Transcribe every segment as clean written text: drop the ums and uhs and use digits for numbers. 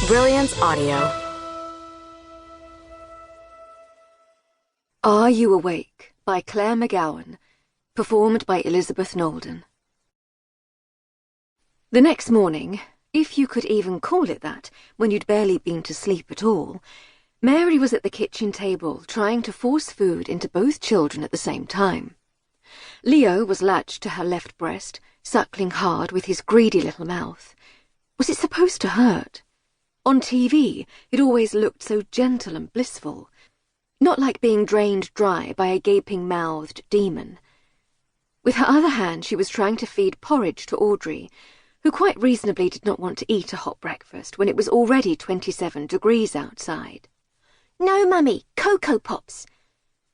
Brilliance Audio. Are You Awake by Claire McGowan, performed by Elizabeth Nolden. The next morning, if you could even call it that, when you'd barely been to sleep at all, Mary was at the kitchen table trying to force food into both children at the same time. Leo was latched to her left breast, suckling hard with his greedy little mouth. Was it supposed to hurt? On TV, it always looked so gentle and blissful, not like being drained dry by a gaping-mouthed demon. With her other hand, she was trying to feed porridge to Audrey, who quite reasonably did not want to eat a hot breakfast when it was already 27 degrees outside. "No, Mummy, Cocoa Pops."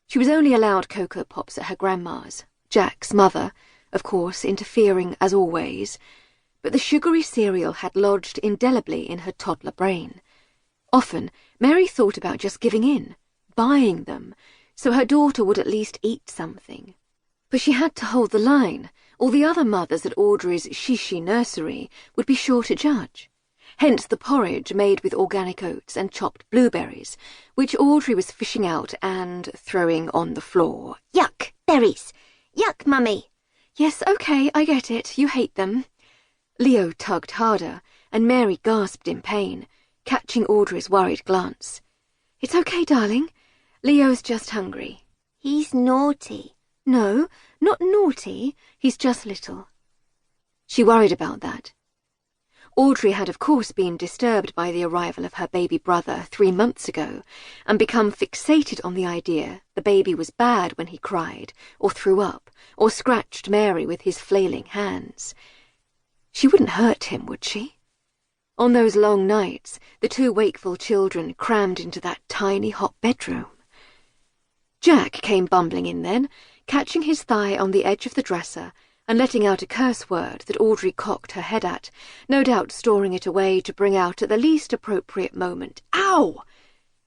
She was only allowed Cocoa Pops at her grandma's, Jack's mother, of course, interfering as always, but the sugary cereal had lodged indelibly in her toddler brain. Often, Mary thought about just giving in, buying them, so her daughter would at least eat something. But she had to hold the line, or the other mothers at Audrey's Shishi nursery would be sure to judge. Hence the porridge made with organic oats and chopped blueberries, which Audrey was fishing out and throwing on the floor. "Yuck, berries! Yuck, Mummy!" "Yes, okay, I get it. You hate them." Leo tugged harder, and Mary gasped in pain, catching Audrey's worried glance. "It's okay, darling. Leo's just hungry." "He's naughty." "No, not naughty. He's just little." She worried about that. Audrey had of course been disturbed by the arrival of her baby brother 3 months ago, and become fixated on the idea the baby was bad when he cried, or threw up, or scratched Mary with his flailing hands. She wouldn't hurt him, would she? On those long nights, the 2 wakeful children crammed into that tiny hot bedroom. Jack came bumbling in then, catching his thigh on the edge of the dresser and letting out a curse word that Audrey cocked her head at, no doubt storing it away to bring out at the least appropriate moment. "Ow!"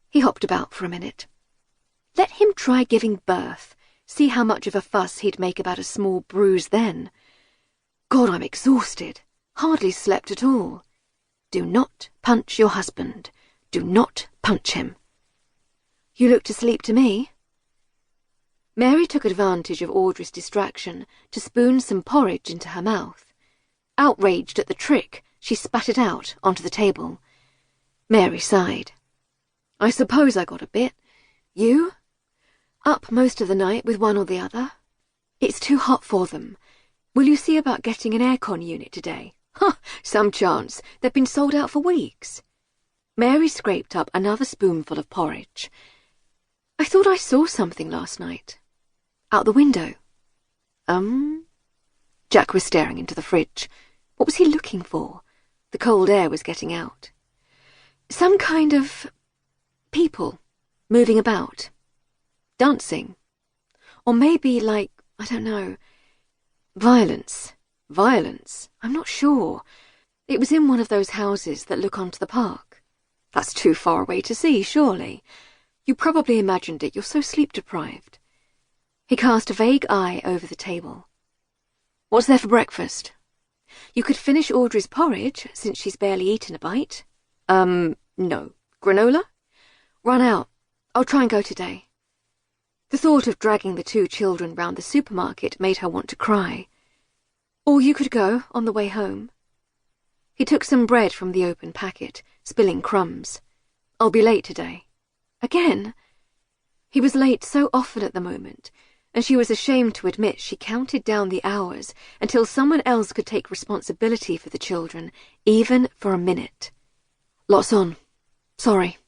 He hopped about for a minute. Let him try giving birth, see how much of a fuss he'd make about a small bruise then. God, I'm exhausted. Hardly slept at all. Do not punch your husband. Do not punch him. You looked asleep to me. Mary took advantage of Audrey's distraction to spoon some porridge into her mouth. Outraged at the trick, she spat it out onto the table. Mary sighed. "I suppose I got a bit. You?" "Up most of the night with one or the other. It's too hot for them. Will you see about getting an aircon unit today?" "Huh, some chance. They've been sold out for weeks." Mary scraped up another spoonful of porridge. "I thought I saw something last night. Out the window." Jack was staring into the fridge. What was he looking for? The cold air was getting out. "Some kind of people moving about. Dancing. Or maybe like, I don't know, violence. Violence? I'm not sure. It was in one of those houses that look onto the park." "That's too far away to see, surely. You probably imagined it. You're so sleep-deprived." He cast a vague eye over the table. "What's there for breakfast?" "You could finish Audrey's porridge, since she's barely eaten a bite." No. Granola?" "Run out. I'll try and go today." The thought of dragging the 2 children round the supermarket made her want to cry. "Or you could go on the way home." He took some bread from the open packet, spilling crumbs. "I'll be late today." Again? He was late so often at the moment, and she was ashamed to admit she counted down the hours until someone else could take responsibility for the children, even for a minute. "Lots on. Sorry."